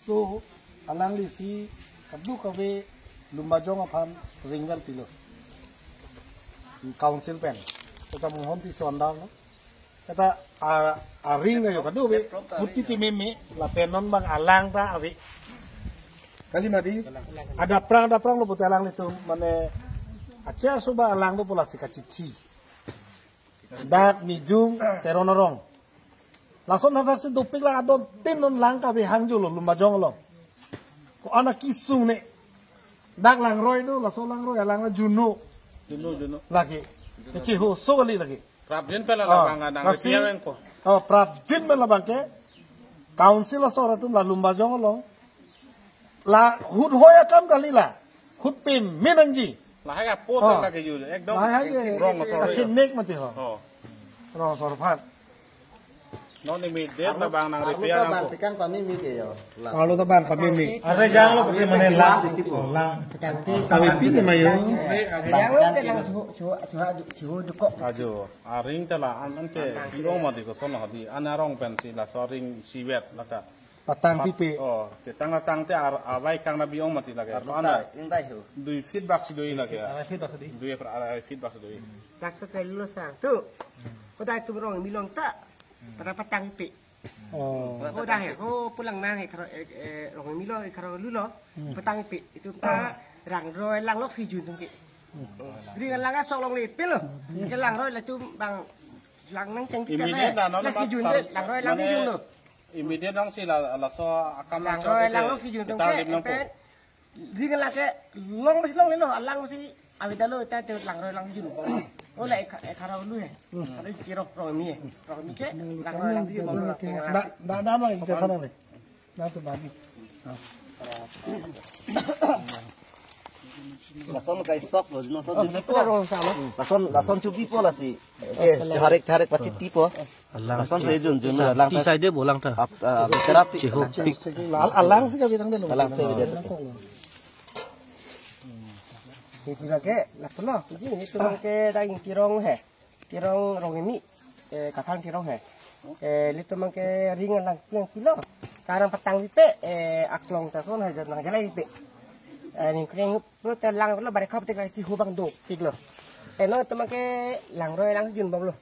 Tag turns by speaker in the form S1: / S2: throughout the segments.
S1: so alang lisi kabdu kawe lumbajong apan ringwal pilo council pen kita mohon ti sondang kata ring na yo kadu be puti ti meme la penon bang alang ta awi kali madi ada prang lo puti alang itu mane acer suba alang tu pola sikacici dak mijung teronorong langsung nadak si dopik lang adon tinon lang ka be hangju lo lumbajong lo ko anak kisung ne dak lang roy do langsung lang roy alang juno lagi keciho so kali lagi
S2: Prabjin pala labang nang piawen ko.
S1: Oh, prabjin pala labang ke. Council la sora tum la lumbajong lo. La hud hoya kam kali la. Hud pim minanji.
S2: La haya potong lagi yu. Ekdom.
S1: La haya
S2: wrong sora.
S1: Kacin nek mati ho.
S2: Oh.
S1: Wrong sora phat.
S2: Non immediate labang nang piawen ko.
S3: Tikan kami mi ke yo.
S1: Kalau taban kami mi. Ada jang lo pati mane lang. Kami pini mayo.
S2: Ajo, ring tala an ke iro mati ko sono hadi anarong pen si la soring siwet laka.
S1: Patang pipe.
S2: Oh, ke tang te awai kang na biong mati laka. Ana
S3: Indai ho.
S2: dui feedback si doi laka. Dui feedback si doi.
S4: Tak sesuai lulus sang tu. Kau dah tu berong milong tak. Pada patang pi.
S1: Oh.
S4: Kau dah kau pulang nang kalau orang milong kalau lulu patang pi itu tak rang roy lang lok si jun tu ki. Ringan lang asok long lepil loh. Ke lang roy lah tu bang lang nang ceng kita lah si jun tu lang roy lang si jun tu.
S2: Immediate nang si la so akam
S4: lang roy lang lok si jun tu ke. Ringan lang ke long masih long lelo lang masih awet dalo ta lang roy lang si jun. Oh lại kalau lu ya. Kalau kira romi ke lang roy lang si jun.
S1: Dah mah kita sana ni. Dah tu babi.
S3: Lason ka stock lo no son lason chupi po la si harek pachit tipo lason se jun lang
S5: ti sai de bolang ta
S3: terapi
S1: alang sih kami tang denu.
S3: alang se bidet
S4: Itu lagi, lah pernah. Jadi itu mungkin dah kirong he, kirong rongimi, katang kirong he. Itu mungkin ringan lang yang kilo. Sekarang petang pipe, aklong terson aja nang jalan pipe. Ni kering perut lang perlu balik kau petik lagi hubang do, kilo. No itu mungkin lang roy lang jun bom lo,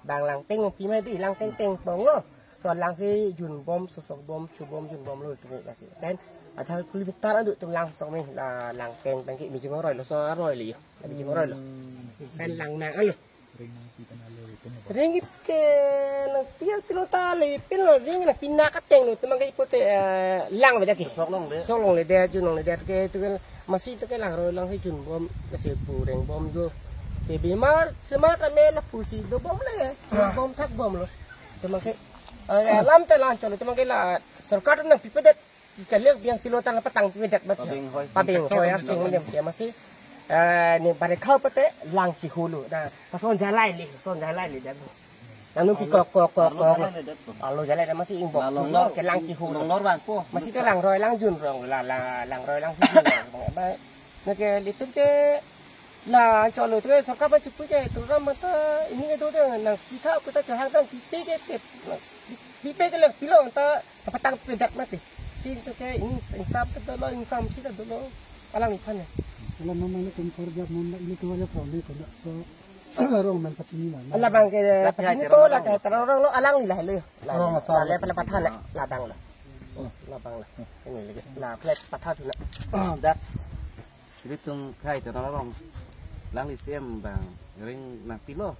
S4: bang lang teng pimai di lang teng bom lo. Soal lang si jun bom, sosok bom, cubom jun bom lo itu kasih. Dan ada kulit tar aduk tu langsung ni lang keng bangkit bijing orang lo so aroi li bijing orang lo kan lang nang alo ringgit ke nang tiang kilo tali pilo ring na pinakat teng lo tu mangkai pote lang beda ki sok long le dia junong le dia ke tu kan masih tu ke lang roi lang si jun bom masih pureng bom jo ke bimar semar ame la pusi do bom le bom thak bom lo tu mangkai lam te lan chalo tu mangkai la sarkar nang pipedet Kalau biang kilo tangan petang tidak baca, pabing kau yang sing macam dia masih ni pada kau pete lang cihulu, dah pasal jalan ni dah. Lalu pikok, lalu jalan dah masih imbok, ke lang cihulu, masih ke lang roy lang jun rong, lang roy lang sijun rong, nak ke itu ke lah colo tu sarkar baca punya tu kan mata ini itu tu nang kita cahang kan pipe ke lang kilo entah petang tidak mati. Itu kayak ini insaf betul insam sih betul alang ikan ya.
S1: Kalau mama ni kerja mama ini tu ada problem kalau so orang main pacini lah.
S4: Alah bang ke pacini tu lah ke terorong lo alang ni lah lo. Orang asal. Lah pada patah lah labang lah. Labang lah. Ini lagi. Lah pelat patah tu lah.
S3: dak jadi tung kai terorong lang li siem bang ring nang pilo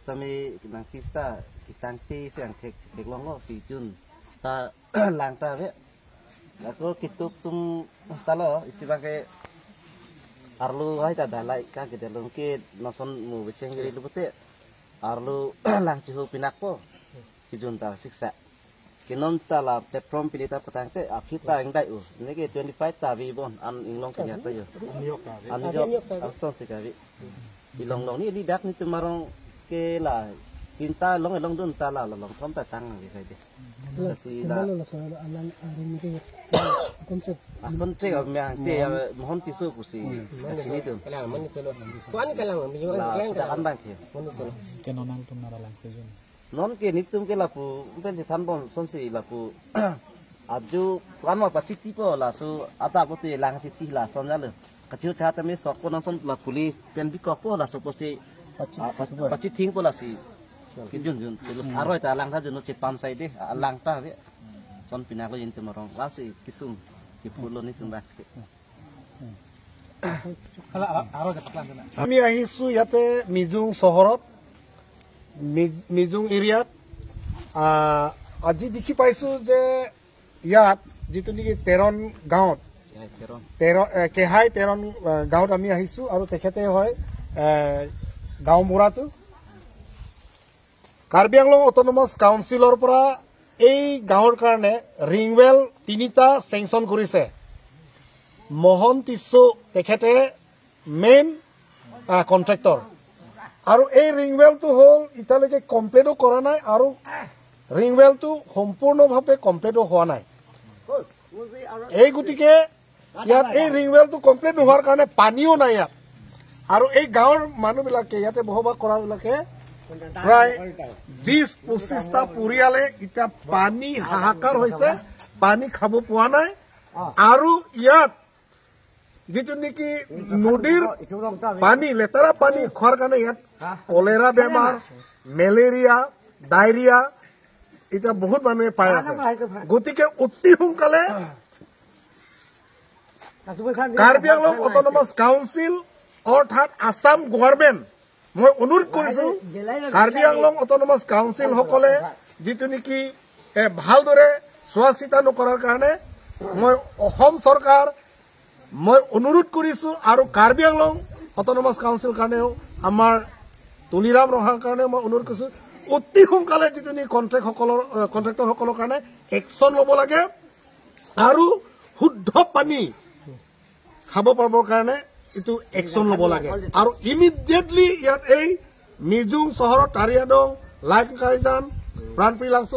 S3: sami nang pista kita ti siang tek long lo si jun ta lang ta ve Aku kitup tum talo istilah ke arlu hai ta dalai ka ke dalung ke noson mu beceng giri lupute arlu lang cihu pinak po kijun ta siksa kinon tala te prom pilita patang te apita ing dai u ini ke 25 ta vi bon an inglong ke nyata yo an yo aston sikawi ilong long ni lidak ni tumarong ke la pinta long dun tala long thom ta tang ni sai de si la
S1: alang aring ni konsep
S3: yang te mohon tisu pusi sini tu
S4: kalang mana selo tuan kalang mi yo yang
S3: kalang bang ke
S4: mana selo
S5: kenonan tum nara lang sejun
S3: non ke nitum ke lapu pen si than bon son si lapu aju kan ma pacik tipo la so ata pote lang cici la sonja le kecil cha tami sok ko nang son la puli pen bi ko po la so posi pacik ting po la si kin jun aroi ta lang ta jun no cepan sai de lang ta be son pinak lo yin temorong la si kisung ki pulo ni tung ba
S1: আমি আহিছো ইয়াতে মিজুং চহৰত মিজুং এৰিয়াত আজি দেখি পাইছো যে ইয়াত যিটো নেকি তেৰণ গাঁৱত কেহাই তেৰণ গাঁৱত আমি আহিছো আৰু তেখেতে হয় গাঁও বুঢ়াটো কাৰ্বি আংলং অট'নমাছ কাউন্সিলৰ পৰা এই গাঁৱৰ কাৰণে ৰিংৱেল 3টা চেংচন কৰিছে মোহন টিছু তেখেতে মেইন কন্ট্ৰেক্টৰ আৰু এই ৰিংৱেলটো হ'ল ইতালৈকে কমপ্লিটো কৰা নাই আৰু ৰিংৱেলটো সম্পূৰ্ণভাৱে কমপ্লিটো হোৱা নাই এই গতিকে ইয়াত এই ৰিংৱেলটো কমপ্লিট নোহোৱাৰ কাৰণে পানীও নাই ইয়াত আৰু এই গাঁৱৰ মানুহবিলাকে ইয়াতে বসবাস কৰাবিলাকে প্ৰায় 20-25টা পৰিয়ালে এতিয়া পানী হাহাকাৰ হৈছে পানী খাব পোৱা নাই আৰু ইয়াত যিটো নেকি নদীৰ পানী লেতেৰা পানী খোৱাৰ কাৰণে ইয়াত কলেৰা বেমাৰ মেলেৰিয়া ডায়েৰিয়া এটা বহুত মানুহে পাই আছে গতিকে অতি সোনকালে কাৰ্বি আংলং অট'নমাছ কাউন্সিল অৰ্থাৎ আসাম গভৰ্ণমেণ্ট মই অনুৰোধ কৰিছো কাৰ্বি আংলং অট'নমাছ কাউন্সিল সকলে যিটো নেকি ভালদৰে চোৱা চিতা নকৰাৰ কাৰণে মই অসম চৰকাৰ মই অনুৰোধ কৰিছো আৰু কাৰ্বি আংলং অট'নমাছ কাউন্সিল কাৰণেও আমাৰ তুলিৰাম ৰহাৰ কাৰণে মই অনুৰোধ কৰিছো অতি সোনকালে যিটো নেকি কন্ট্ৰেক্টৰ সকলৰ কাৰণে একশ্যন ল'ব লাগে আৰু শুদ্ধ পানী খাব পাৰিবৰ কাৰণে এইটো একশ্যন ল'ব লাগে আৰু ইমিডিয়েটলি ইয়াত এই মিজুং চহৰত তাৰিয়াদং লাইট কাইজান প্ৰাণপ্ৰিয় লাংচ